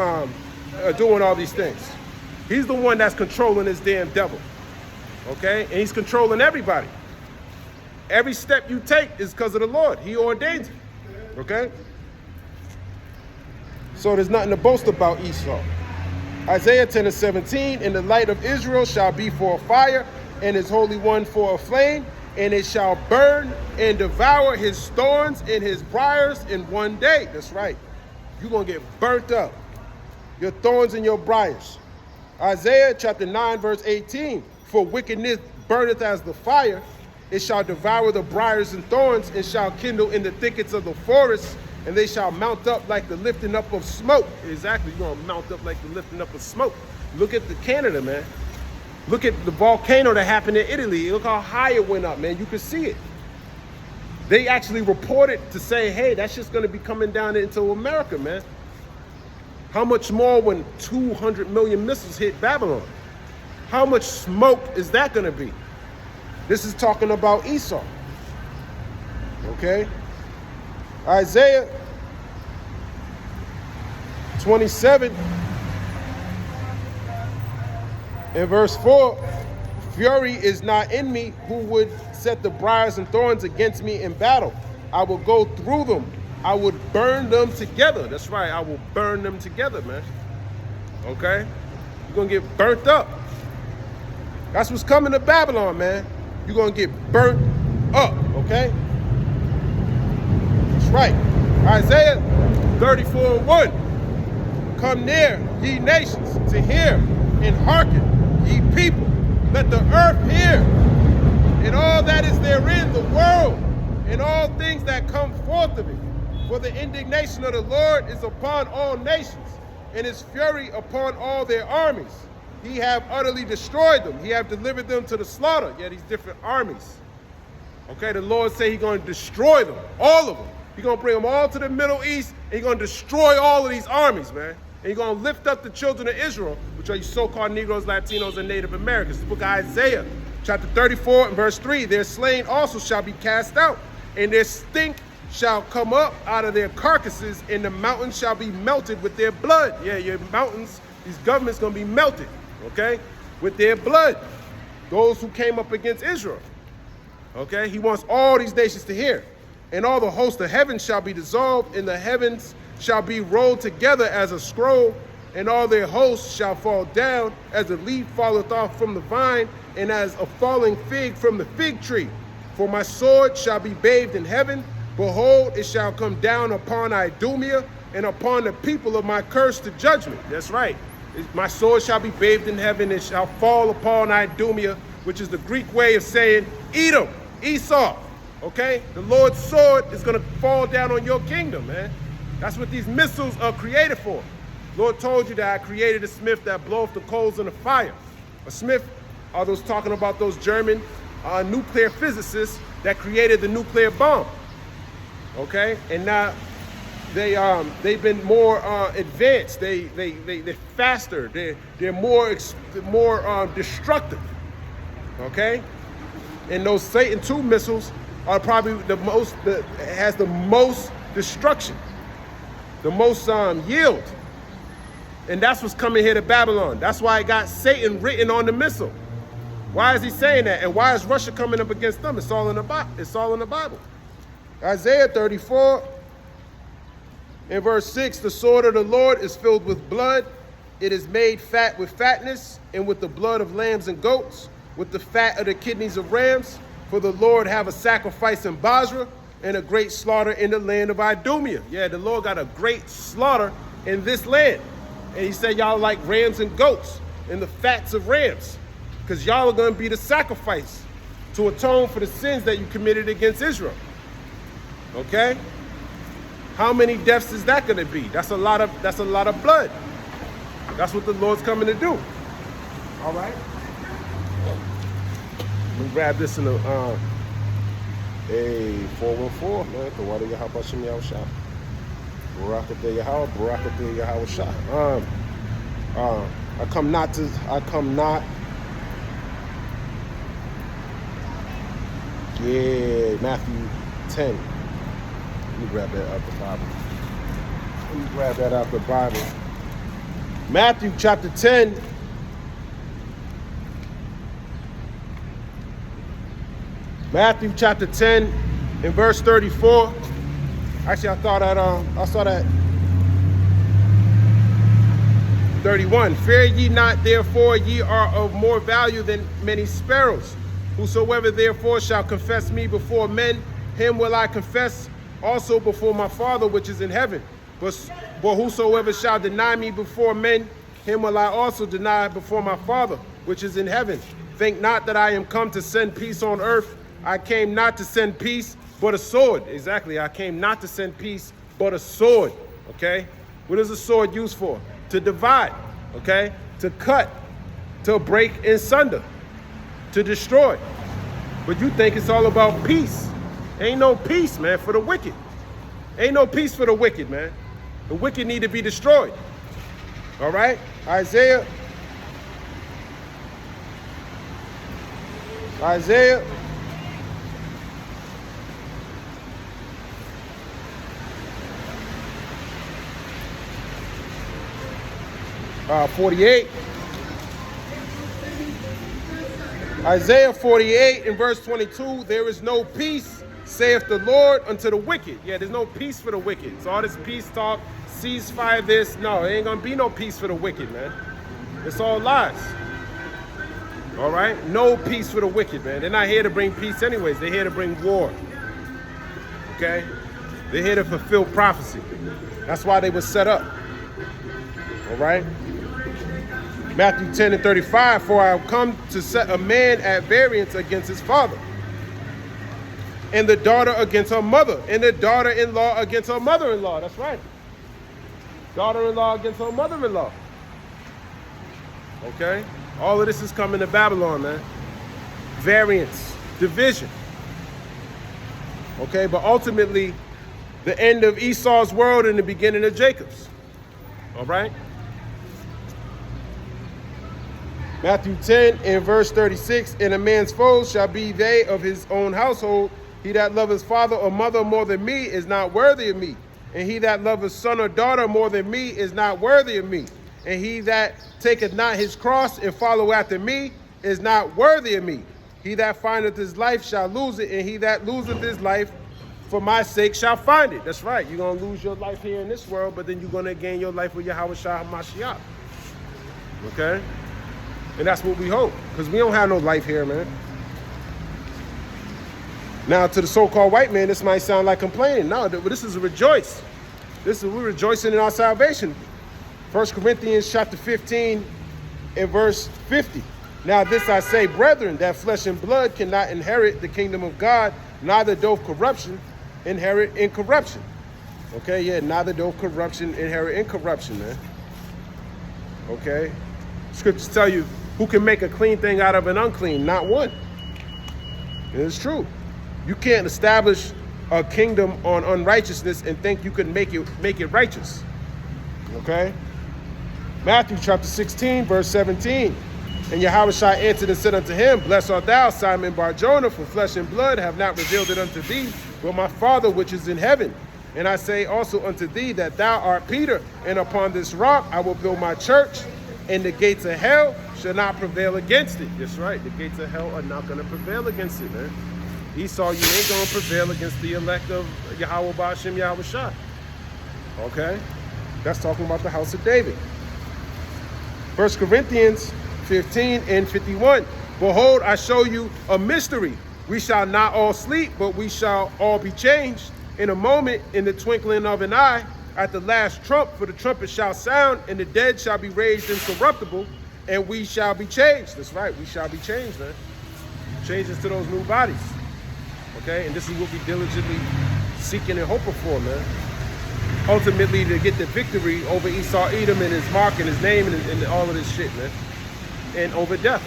doing all these things. He's the one that's controlling this damn devil. Okay, and he's controlling everybody. Every step you take is because of the Lord. He ordains it. Okay, so there's nothing to boast about Esau. Isaiah 10:17, and the light of Israel shall be for a fire, and his Holy One for a flame, and it shall burn and devour his thorns and his briars in one day. That's right. You're going to get burnt up. Your thorns and your briars. Isaiah chapter 9, verse 18. For wickedness burneth as the fire. It shall devour the briars and thorns, and shall kindle in the thickets of the forest, and they shall mount up like the lifting up of smoke. Exactly. You're going to mount up like the lifting up of smoke. Look at the Canada, man. Look at the volcano that happened in Italy. Look how high it went up, man. You can see it. They actually reported to say, hey, that's just going to be coming down into America, man. How much more when 200 million missiles hit Babylon? How much smoke is that going to be? This is talking about Esau. Okay? Isaiah 27 and verse 4. Fury is not in me, who would set the briars and thorns against me in battle. I will go through them. I would burn them together. That's right. I will burn them together, man. Okay? You're going to get burnt up. That's what's coming to Babylon, man. You're going to get burnt up, okay? That's right. Isaiah 34:1. Come near, ye nations, to hear, and hearken, ye people. Let the earth hear, and all that is therein, the world, and all things that come forth of it. For the indignation of the Lord is upon all nations, and his fury upon all their armies. He have utterly destroyed them. He have delivered them to the slaughter. Yeah, these different armies. Okay, the Lord say he's going to destroy them, all of them. He's going to bring them all to the Middle East, and he's going to destroy all of these armies, man. And he's going to lift up the children of Israel, which are you so-called Negroes, Latinos, and Native Americans. The book of Isaiah, chapter 34 and verse 3. Their slain also shall be cast out, and their stink shall come up out of their carcasses, and the mountains shall be melted with their blood. Yeah, your mountains, these governments gonna be melted, okay, with their blood. Those who came up against Israel, okay? He wants all these nations to hear. And all the hosts of heaven shall be dissolved, and the heavens shall be rolled together as a scroll, and all their hosts shall fall down as a leaf falleth off from the vine, and as a falling fig from the fig tree. For my sword shall be bathed in heaven. Behold, it shall come down upon Idumea and upon the people of my curse to judgment. That's right. My sword shall be bathed in heaven. It shall fall upon Idumea, which is the Greek way of saying Edom, Esau. Okay? The Lord's sword is going to fall down on your kingdom, man. That's what these missiles are created for. Lord told you that I created a smith that bloweth the coals in the fire. A smith are those talking about those German nuclear physicists that created the nuclear bomb. Okay, and now they've been more advanced. They're faster. They're more destructive. Okay, and those Satan II missiles are probably has the most destruction, the most yield, and that's what's coming here to Babylon. That's why it got Satan written on the missile. Why is he saying that? And why is Russia coming up against them? It's all in the Bible. It's all in the Bible. Isaiah 34, in verse 6, the sword of the Lord is filled with blood. It is made fat with fatness, and with the blood of lambs and goats, with the fat of the kidneys of rams. For the Lord have a sacrifice in Basra, and a great slaughter in the land of Idumea. Yeah, the Lord got a great slaughter in this land. And he said, y'all like rams and goats, and the fats of rams, because y'all are going to be the sacrifice to atone for the sins that you committed against Israel. Okay? How many deaths is that going to be? That's a lot of blood. That's what the Lord's coming to do. All right? Let me grab this in a 414, man. The water Yahweh Shem Yahweh Shah. Barakateh Yahweh, Barakateh Yahweh Shah. I come not. Yeah, Matthew 10. Let me grab that out the Bible. Matthew chapter 10. Matthew chapter 10 in verse 34. Actually, I saw that 31. Fear ye not, therefore, ye are of more value than many sparrows. Whosoever therefore shall confess me before men, him will I confess also before my Father which is in heaven. But whosoever shall deny me before men, him will I also deny before my Father which is in heaven. Think not that I am come to send peace on earth. I came not to send peace, but a sword. Exactly, I came not to send peace, but a sword. Okay? What is a sword used for? To divide, okay? To cut, to break in sunder, to destroy. But you think it's all about peace. Ain't no peace, man, for the wicked. Ain't no peace for the wicked, man. The wicked need to be destroyed. All right? Isaiah 48. Isaiah 48 in verse 22, there is no peace, saith the Lord, unto the wicked. Yeah, there's no peace for the wicked. So all this peace talk, ceasefire this, no, it ain't gonna be no peace for the wicked, man. It's all lies. All right? No peace for the wicked, man. They're not here to bring peace anyways. They're here to bring war. Okay? They're here to fulfill prophecy. That's why they were set up. All right? Matthew 10 and 35, for I have come to set a man at variance against his father, and the daughter against her mother, and the daughter-in-law against her mother-in-law. That's right. Daughter-in-law against her mother-in-law. Okay? All of this is coming to Babylon, man. Variance, division. Okay? But ultimately, the end of Esau's world and the beginning of Jacob's. All right? Matthew 10 and verse 36, and a man's foes shall be they of his own household. He that loveth father or mother more than me is not worthy of me. And he that loveth son or daughter more than me is not worthy of me. And he that taketh not his cross and follow after me is not worthy of me. He that findeth his life shall lose it, and he that loseth his life for my sake shall find it. That's right. You're going to lose your life here in this world, but then you're going to gain your life with Yahweh Shah HaMashiach. Okay? And that's what we hope, because we don't have no life here, man. Now, to the so-called white man, this might sound like complaining. No, this is a rejoice. We're rejoicing in our salvation. 1 Corinthians chapter 15 and verse 50. Now this I say, brethren, that flesh and blood cannot inherit the kingdom of God, neither doth corruption inherit incorruption. Okay, yeah, neither doth corruption inherit incorruption, man. Okay? Scriptures tell you, who can make a clean thing out of an unclean? Not one. And it's true. You can't establish a kingdom on unrighteousness and think you can make it righteous. Okay? Matthew chapter 16, verse 17. And Yahushua answered and said unto him, Blessed art thou, Simon Bar-Jonah, for flesh and blood have not revealed it unto thee, but my Father which is in heaven. And I say also unto thee that thou art Peter, and upon this rock I will build my church, and the gates of hell shall not prevail against it. That's right, the gates of hell are not going to prevail against it, man. Esau, you ain't going to prevail against the elect of Yahweh Ba'ashem Yahushua. Okay? That's talking about the house of David. 1 Corinthians 15 and 51. Behold, I show you a mystery. We shall not all sleep, but we shall all be changed in a moment, in the twinkling of an eye, at the last trump, for the trumpet shall sound, and the dead shall be raised incorruptible, and we shall be changed. That's right, we shall be changed, man. Changes to those new bodies. Okay, and this is what we diligently seeking and hoping for, man. Ultimately, to get the victory over Esau, Edom, and his mark, and his name, and all of this shit, man. And over death.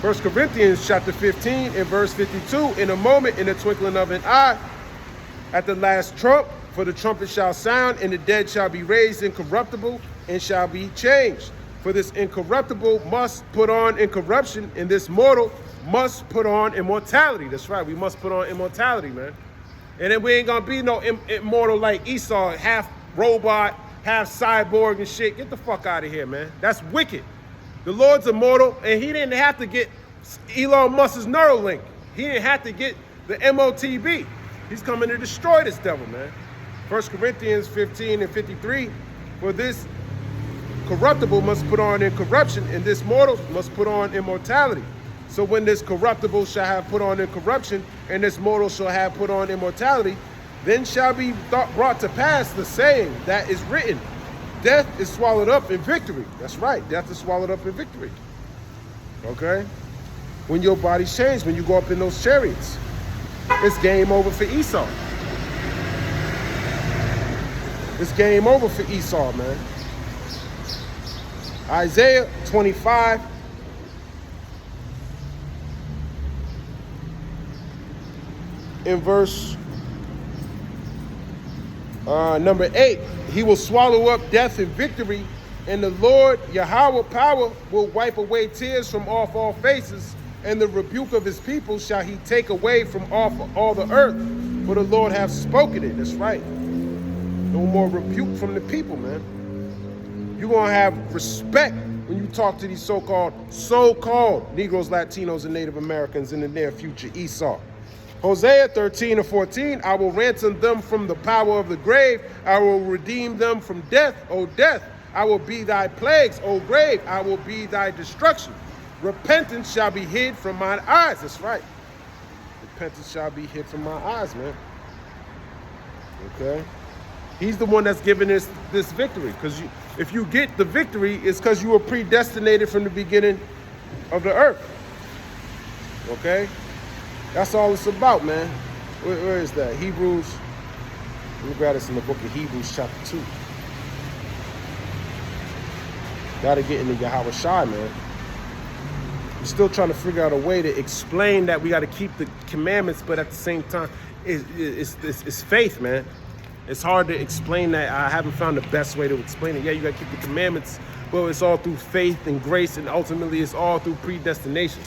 1 Corinthians chapter 15 and verse 52. In a moment, in the twinkling of an eye, at the last trump, for the trumpet shall sound, and the dead shall be raised incorruptible, and shall be changed. For this incorruptible must put on incorruption, and this mortal must put on immortality. That's right, we must put on immortality, man. And then we ain't gonna be no immortal like Esau, half robot, half cyborg and shit. Get the fuck out of here, man. That's wicked. The Lord's immortal, and he didn't have to get Elon Musk's Neuralink. He didn't have to get the MOTB. He's coming to destroy this devil, man. 1 Corinthians 15 and 53. For this corruptible must put on incorruption, and this mortal must put on immortality. So when this corruptible shall have put on incorruption, and this mortal shall have put on immortality, then shall be brought to pass the saying that is written, death is swallowed up in victory. That's right, death is swallowed up in victory. Okay? When your body's changed, when you go up in those chariots, it's game over for Esau. It's game over for Esau, man. Isaiah 25 in verse number 8. He will swallow up death in victory, and the Lord Yahweh power will wipe away tears from off all faces, and the rebuke of his people shall he take away from off all the earth, for the Lord hath spoken it. That's right. No more rebuke from the people, man. You're going to have respect when you talk to these so-called Negroes, Latinos, and Native Americans in the near future, Esau. Hosea 13 and 14, I will ransom them from the power of the grave. I will redeem them from death, O death. I will be thy plagues, O grave. I will be thy destruction. Repentance shall be hid from mine eyes. That's right. Repentance shall be hid from my eyes, man. Okay? He's the one that's giving this victory. Because if you get the victory, it's because you were predestinated from the beginning of the earth. Okay? That's all it's about, man. Where is that? Hebrews. Let me grab this in the book of Hebrews chapter 2. Gotta get into Yahweh Shai, man. I'm still trying to figure out a way to explain that we got to keep the commandments, but at the same time, it's faith, man. It's hard to explain that. I haven't found the best way to explain it. Yeah, you got to keep the commandments, but it's all through faith and grace, and ultimately it's all through predestination.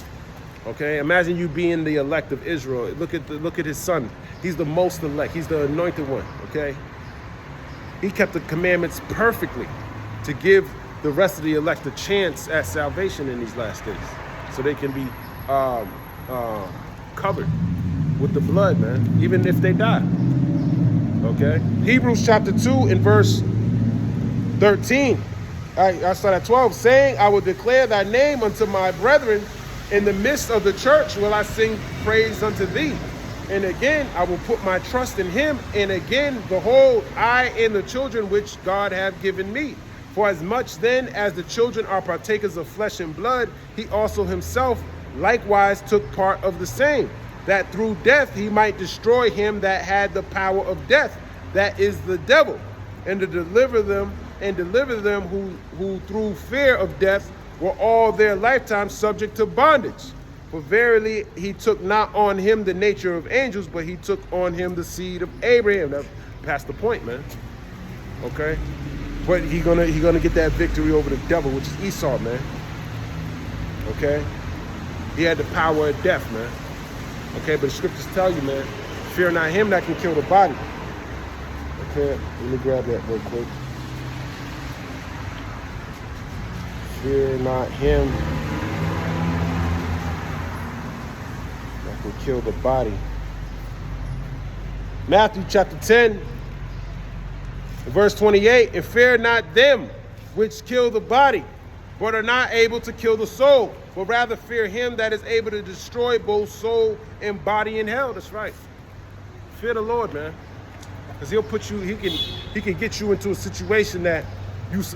Okay, imagine you being the elect of Israel. Look at his son. He's the most elect. He's the anointed one. Okay, he kept the commandments perfectly to give the rest of the elect a chance at salvation in these last days, so they can be covered with the blood, man, even if they die. Okay, Hebrews chapter 2 and verse 13. I start at 12, saying, I will declare thy name unto my brethren. In the midst of the church will I sing praise unto thee. And again, I will put my trust in him. And again, behold, I and the children which God hath given me. For as much then as the children are partakers of flesh and blood, he also himself likewise took part of the same, that through death he might destroy him that had the power of death, that is the devil, and to deliver them who through fear of death were all their lifetime subject to bondage. For verily he took not on him the nature of angels, but he took on him the seed of Abraham. That's past the point, man. Okay? But he gonna get that victory over the devil, which is Esau, man. Okay? He had the power of death, man. Okay, but the scriptures tell you, man, fear not him that can kill the body. Okay, let me grab that real quick. Fear not him that can kill the body. Matthew chapter 10, verse 28, and fear not them which kill the body, but are not able to kill the soul, but rather fear him that is able to destroy both soul and body in hell. That's right. Fear the Lord, man, because he'll put you. He can get you into a situation that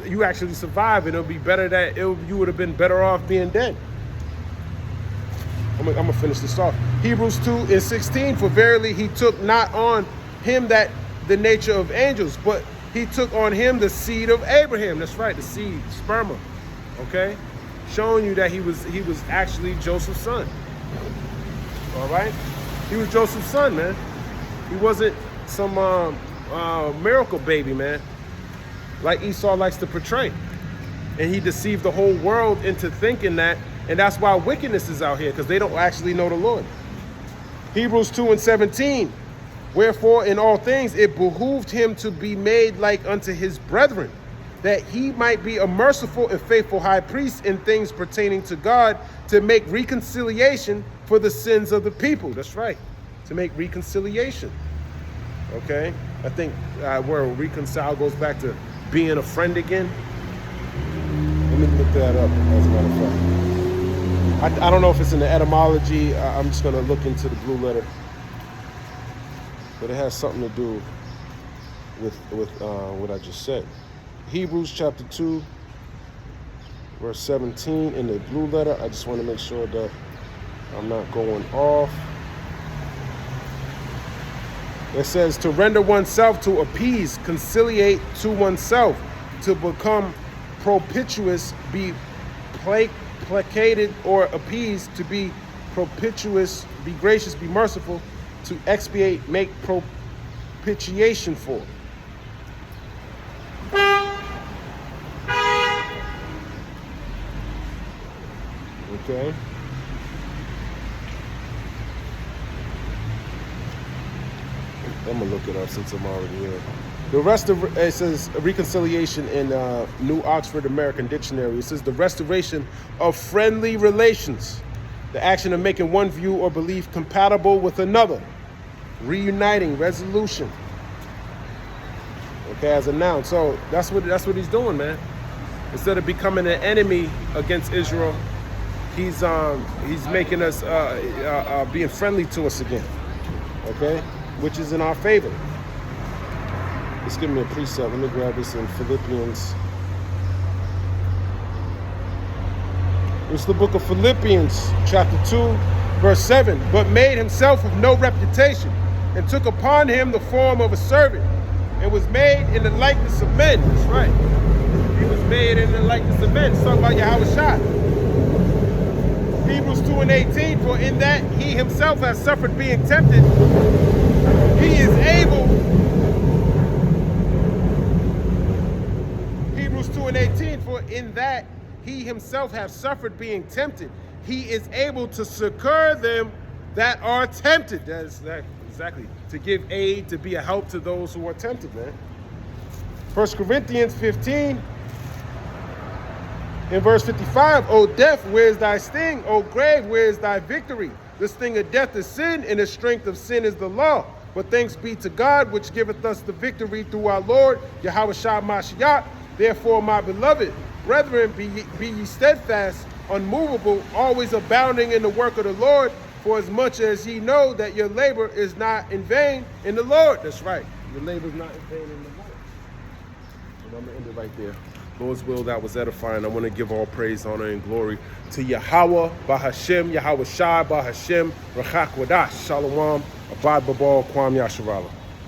you actually survive, and it'll be better that you would have been better off being dead. I'm gonna finish this off. Hebrews 2 and 16. For verily he took not on him that the nature of angels, but he took on him the seed of Abraham. That's right, the seed, sperma. Okay, showing you that he was actually Joseph's son. All right, he was Joseph's son, man. He wasn't some miracle baby, man, like Esau likes to portray. And he deceived the whole world into thinking that, and that's why wickedness is out here, because they don't actually know the Lord. Hebrews 2 and 17. Wherefore in all things it behooved him to be made like unto his brethren, that he might be a merciful and faithful high priest in things pertaining to God, to make reconciliation for the sins of the people. That's right, to make reconciliation. Okay, I think where reconcile goes back to being a friend again. Let me look that up, as a matter of fact. I don't know if it's in the etymology. I'm just going to look into the blue letter. But it has something to do with what I just said. Hebrews chapter 2, verse 17 in the blue letter. I just want to make sure that I'm not going off. It says to render oneself, to appease, conciliate to oneself, to become propitious, be placated or appeased, to be propitious, be gracious, be merciful, to expiate, make propitiation for. Okay. I'm gonna look it up since I'm already here. The rest of it says reconciliation in New Oxford American Dictionary. It says the restoration of friendly relations, the action of making one view or belief compatible with another, reuniting, resolution. Okay, as a noun. So that's what he's doing, man. Instead of becoming an enemy against Israel, he's making us being friendly to us again. Okay, which is in our favor. Let's give me a precept. Let me grab this in Philippians. It's the book of Philippians, chapter 2, verse 7. But made himself of no reputation, and took upon him the form of a servant, and was made in the likeness of men. That's right. He was made in the likeness of men. It's talking about Yahushua. Hebrews 2 and 18. For in that he himself has suffered being tempted, he is able. Hebrews 2 and 18. For in that he himself hath suffered being tempted, he is able to succor them that are tempted. That's exactly. To give aid, to be a help to those who are tempted, man. 1 Corinthians 15, in verse 55, O death, where is thy sting? O grave, where is thy victory? The sting of death is sin, and the strength of sin is the law. But thanks be to God, which giveth us the victory through our Lord, Yahushua Mashiach. Therefore, my beloved brethren, be ye steadfast, unmovable, always abounding in the work of the Lord, for as much as ye know that your labor is not in vain in the Lord. That's right. Your labor is not in vain in the Lord. And I'm going to end it right there. Lord's will, that was edifying. I want to give all praise, honor, and glory to Yahweh, Bahashem, Yahweh Shai, Bahashem, Rachak Wadash, Shalom, Abad Babal, Kwam Yasharala.